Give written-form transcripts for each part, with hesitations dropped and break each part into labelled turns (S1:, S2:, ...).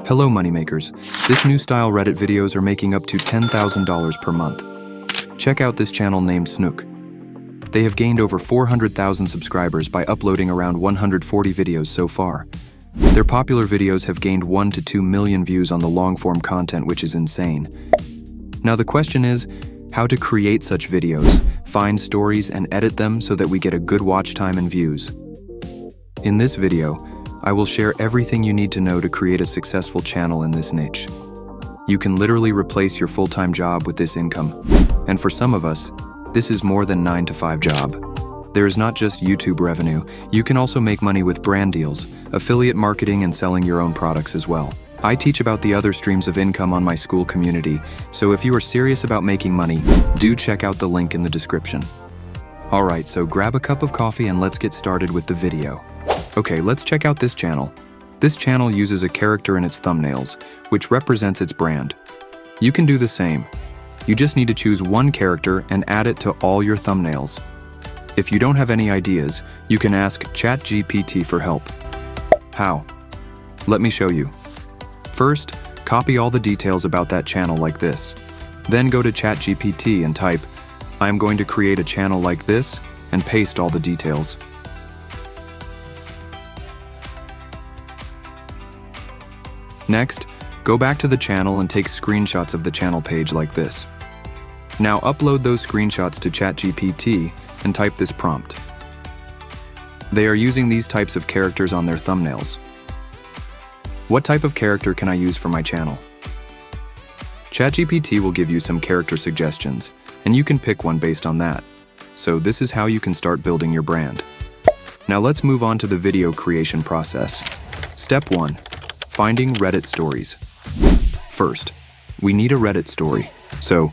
S1: Hello moneymakers, this new style Reddit videos are making up to $10,000 per month. Check out this channel named Snook. They have gained over 400,000 subscribers by uploading around 140 videos so far. Their popular videos have gained 1 to 2 million views on the long-form content, which is insane. Now the question is, how to create such videos, find stories and edit them so that we get a good watch time and views. In this video, I will share everything you need to know to create a successful channel in this niche. You can literally replace your full-time job with this income. And for some of us, this is more than 9-to-5 job. There is not just YouTube revenue, you can also make money with brand deals, affiliate marketing and selling your own products as well. I teach about the other streams of income on my school community, so if you are serious about making money, do check out the link in the description. Alright, so grab a cup of coffee and let's get started with the video. Okay, let's check out this channel. This channel uses a character in its thumbnails, which represents its brand. You can do the same. You just need to choose one character and add it to all your thumbnails. If you don't have any ideas, you can ask ChatGPT for help. How? Let me show you. First, copy all the details about that channel like this. Then go to ChatGPT and type, "I'm going to create a channel like this," and paste all the details. Next, go back to the channel and take screenshots of the channel page like this. Now upload those screenshots to ChatGPT and type this prompt. They are using these types of characters on their thumbnails. What type of character can I use for my channel? ChatGPT will give you some character suggestions, and you can pick one based on that. So this is how you can start building your brand. Now let's move on to the video creation process. Step 1. Finding Reddit stories. First, we need a Reddit story, so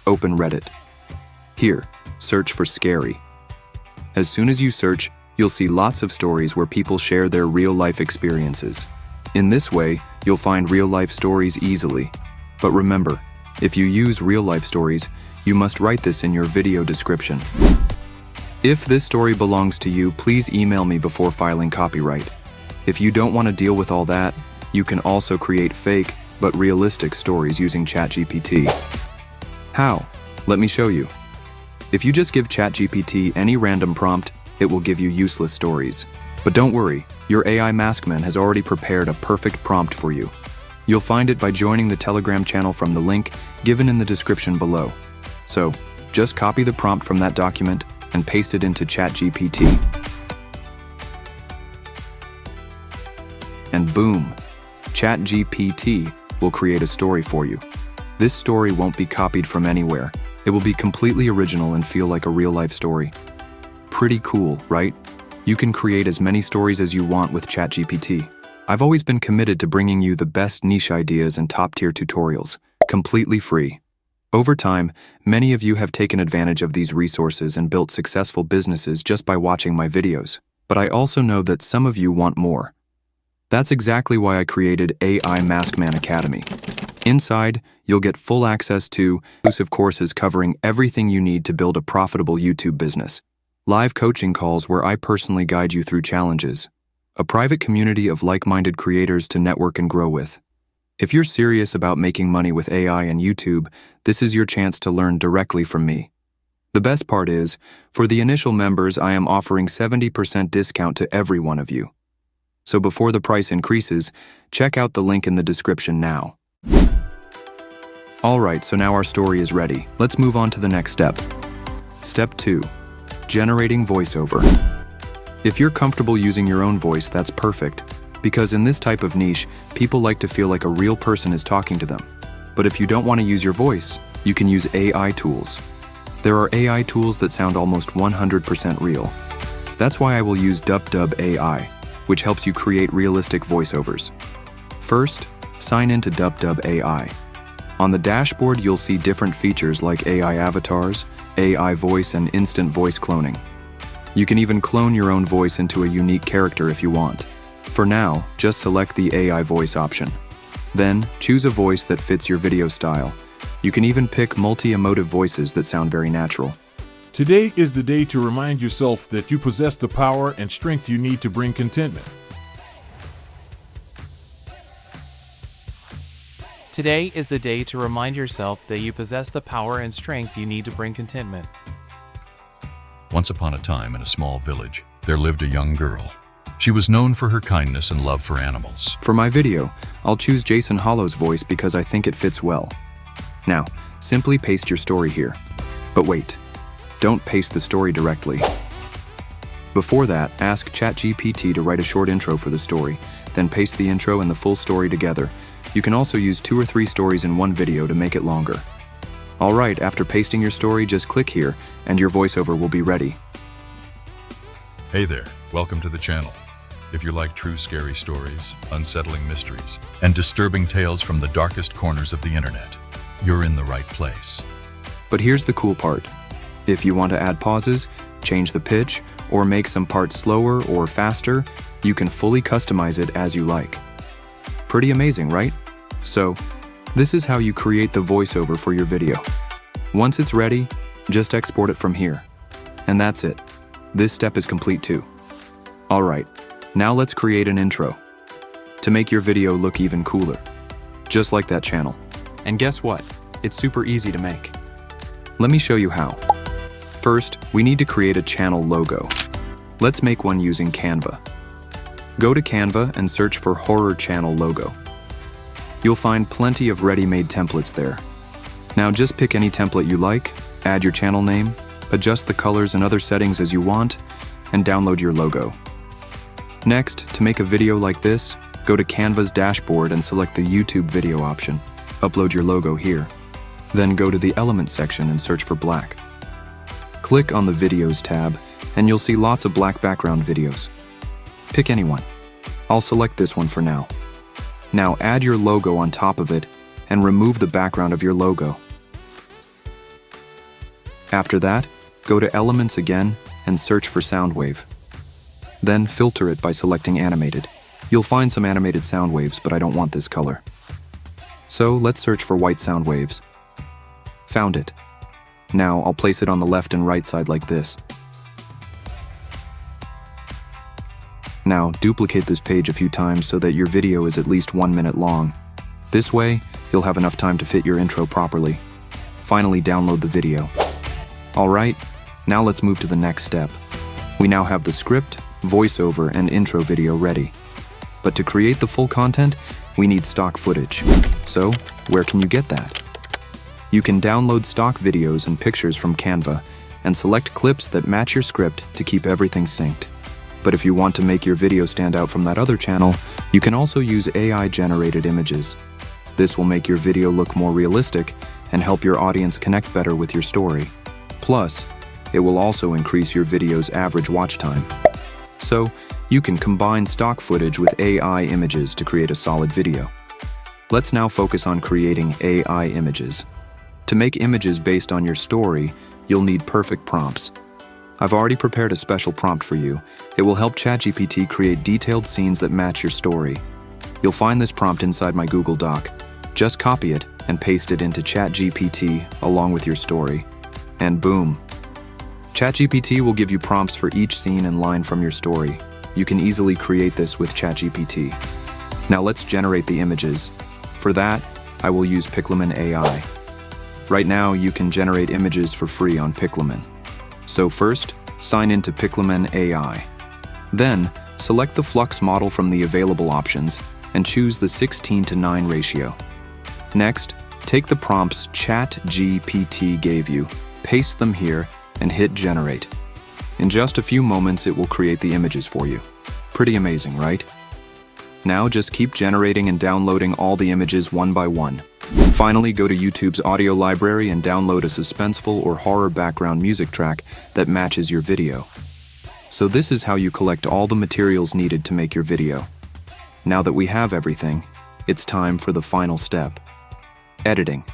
S1: open Reddit. Here, search for scary. As soon as you search, you'll see lots of stories where people share their real-life experiences. In this way, you'll find real-life stories easily. But remember, if you use real-life stories, you must write this in your video description. If this story belongs to you, please email me before filing copyright. If you don't want to deal with all that, you can also create fake, but realistic stories using ChatGPT. How? Let me show you. If you just give ChatGPT any random prompt, it will give you useless stories. But don't worry, your AI Maskman has already prepared a perfect prompt for you. You'll find it by joining the Telegram channel from the link given in the description below. So, just copy the prompt from that document and paste it into ChatGPT. And boom! ChatGPT will create a story for you. This story won't be copied from anywhere. It will be completely original and feel like a real-life story. Pretty cool, right? You can create as many stories as you want with ChatGPT. I've always been committed to bringing you the best niche ideas and top-tier tutorials, completely free. Over time, many of you have taken advantage of these resources and built successful businesses just by watching my videos. But I also know that some of you want more. That's exactly why I created AI Maskman Academy. Inside, you'll get full access to exclusive courses covering everything you need to build a profitable YouTube business, live coaching calls where I personally guide you through challenges, a private community of like-minded creators to network and grow with. If you're serious about making money with AI and YouTube, this is your chance to learn directly from me. The best part is, for the initial members, I am offering 70% discount to every one of you. So before the price increases, check out the link in the description now. Alright, so now our story is ready. Let's move on to the next step. Step 2. Generating voiceover. If you're comfortable using your own voice, that's perfect. Because in this type of niche, people like to feel like a real person is talking to them. But if you don't want to use your voice, you can use AI tools. There are AI tools that sound almost 100% real. That's why I will use DubDub AI, which helps you create realistic voiceovers. First, sign in to DubDub AI. On the dashboard, you'll see different features like AI avatars, AI voice, and instant voice cloning. You can even clone your own voice into a unique character if you want. For now, just select the AI voice option. Then, choose a voice that fits your video style. You can even pick multi-emotive voices that sound very natural.
S2: Today is the day to remind yourself that you possess the power and strength you need to bring contentment.
S3: Today is the day to remind yourself that you possess the power and strength you need to bring contentment.
S4: Once upon a time in a small village, there lived a young girl. She was known for her kindness and love for animals.
S1: For my video, I'll choose Jason Hollow's voice because I think it fits well. Now, simply paste your story here. But wait, don't paste the story directly. Before that, ask ChatGPT to write a short intro for the story, then paste the intro and the full story together. You can also use 2 or 3 stories in one video to make it longer. Alright, after pasting your story, just click here, and your voiceover will be ready.
S4: Hey there, welcome to the channel. If you like true scary stories, unsettling mysteries, and disturbing tales from the darkest corners of the internet, you're in the right place.
S1: But here's the cool part. If you want to add pauses, change the pitch, or make some parts slower or faster, you can fully customize it as you like. Pretty amazing, right? So, this is how you create the voiceover for your video. Once it's ready, just export it from here. And that's it. This step is complete too. Alright, now let's create an intro to make your video look even cooler. Just like that channel. And guess what? It's super easy to make. Let me show you how. First, we need to create a channel logo. Let's make one using Canva. Go to Canva and search for Horror Channel Logo. You'll find plenty of ready-made templates there. Now just pick any template you like, add your channel name, adjust the colors and other settings as you want, and download your logo. Next, to make a video like this, go to Canva's dashboard and select the YouTube video option. Upload your logo here. Then go to the Elements section and search for black. Click on the Videos tab, and you'll see lots of black background videos. Pick anyone. I'll select this one for now. Now add your logo on top of it and remove the background of your logo. After that, go to Elements again and search for sound wave. Then filter it by selecting Animated. You'll find some animated sound waves, but I don't want this color. So let's search for white sound waves. Found it. Now I'll place it on the left and right side like this. Now, duplicate this page a few times so that your video is at least 1 minute long. This way, you'll have enough time to fit your intro properly. Finally, download the video. Alright, now let's move to the next step. We now have the script, voiceover, and intro video ready. But to create the full content, we need stock footage. So, where can you get that? You can download stock videos and pictures from Canva and select clips that match your script to keep everything synced. But if you want to make your video stand out from that other channel, you can also use AI-generated images. This will make your video look more realistic and help your audience connect better with your story. Plus, it will also increase your video's average watch time. So, you can combine stock footage with AI images to create a solid video. Let's now focus on creating AI images. To make images based on your story, you'll need perfect prompts. I've already prepared a special prompt for you. It will help ChatGPT create detailed scenes that match your story. You'll find this prompt inside my Google Doc. Just copy it and paste it into ChatGPT along with your story. And boom. ChatGPT will give you prompts for each scene and line from your story. You can easily create this with ChatGPT. Now let's generate the images. For that, I will use Pixelman AI. Right now, you can generate images for free on Pixelman. So first, sign into Pixelman AI. Then, select the Flux model from the available options and choose the 16:9 ratio. Next, take the prompts ChatGPT gave you, paste them here, and hit Generate. In just a few moments, it will create the images for you. Pretty amazing, right? Now just keep generating and downloading all the images one by one. Finally, go to YouTube's audio library and download a suspenseful or horror background music track that matches your video. So this is how you collect all the materials needed to make your video. Now that we have everything, it's time for the final step. Editing.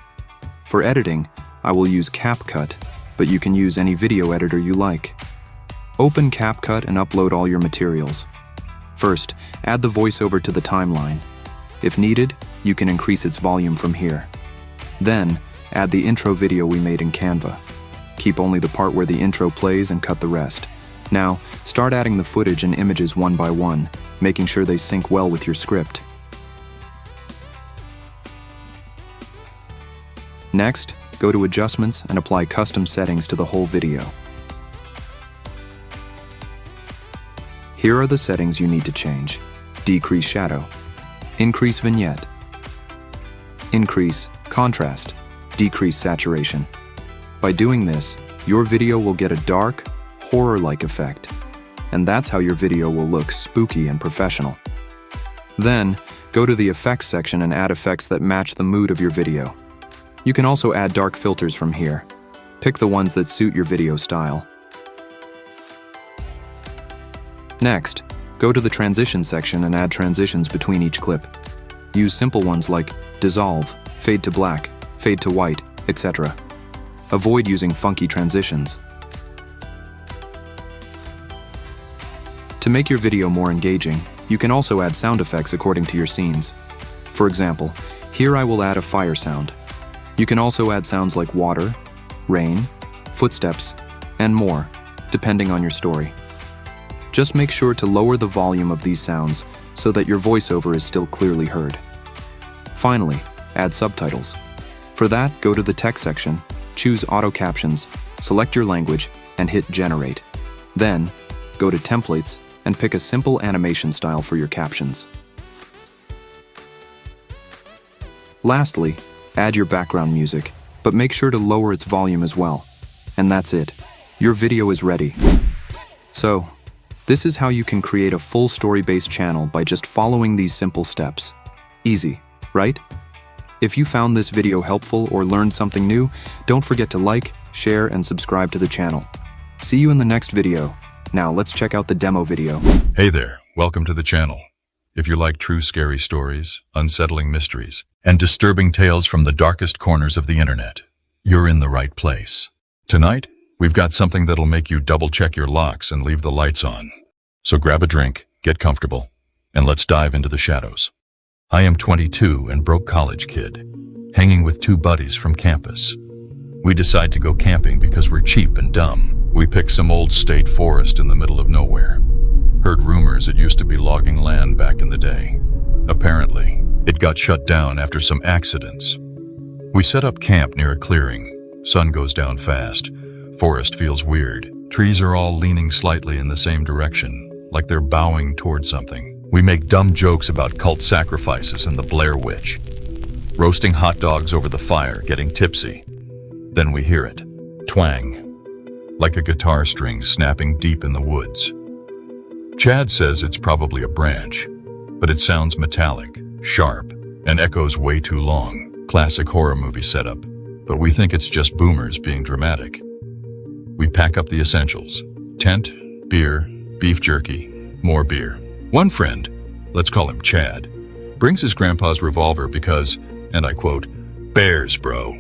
S1: For editing, I will use CapCut, but you can use any video editor you like. Open CapCut and upload all your materials. First, add the voiceover to the timeline. If needed, you can increase its volume from here. Then, add the intro video we made in Canva. Keep only the part where the intro plays and cut the rest. Now, start adding the footage and images one by one, making sure they sync well with your script. Next, go to Adjustments and apply custom settings to the whole video. Here are the settings you need to change. Decrease shadow, increase vignette, increase contrast, decrease saturation. By doing this, your video will get a dark, horror-like effect, and that's how your video will look spooky and professional. Then, go to the Effects section and add effects that match the mood of your video. You can also add dark filters from here. Pick the ones that suit your video style. Next, go to the Transition section and add transitions between each clip. Use simple ones like dissolve, fade to black, fade to white, etc. Avoid using funky transitions. To make your video more engaging, you can also add sound effects according to your scenes. For example, here I will add a fire sound. You can also add sounds like water, rain, footsteps, and more, depending on your story. Just make sure to lower the volume of these sounds so that your voiceover is still clearly heard. Finally, add subtitles. For that, go to the text section, choose Auto Captions, select your language, and hit Generate. Then, go to Templates and pick a simple animation style for your captions. Lastly, add your background music, but make sure to lower its volume as well. And that's it. Your video is ready. So, this is how you can create a full story-based channel by just following these simple steps. Easy, right? If you found this video helpful or learned something new, don't forget to like, share, and subscribe to the channel. See you in the next video. Now let's check out the demo video.
S4: Hey there, welcome to the channel. If you like true scary stories, unsettling mysteries, and disturbing tales from the darkest corners of the internet, you're in the right place. Tonight, we've got something that'll make you double-check your locks and leave the lights on. So grab a drink, get comfortable, and let's dive into the shadows. I am 22 and broke college kid, hanging with two buddies from campus. We decide to go camping because we're cheap and dumb. We pick some old state forest in the middle of nowhere. Heard rumors it used to be logging land back in the day. Apparently, it got shut down after some accidents. We set up camp near a clearing. Sun goes down fast. Forest feels weird. Trees are all leaning slightly in the same direction, like they're bowing toward something. We make dumb jokes about cult sacrifices and the Blair Witch. Roasting hot dogs over the fire, getting tipsy. Then we hear it. Twang. Like a guitar string snapping deep in the woods. Chad says it's probably a branch, but it sounds metallic, sharp, and echoes way too long. Classic horror movie setup, but we think it's just boomers being dramatic. We pack up the essentials: tent, beer, beef jerky, more beer. One friend, let's call him Chad, brings his grandpa's revolver because, and I quote, "Bears, bro."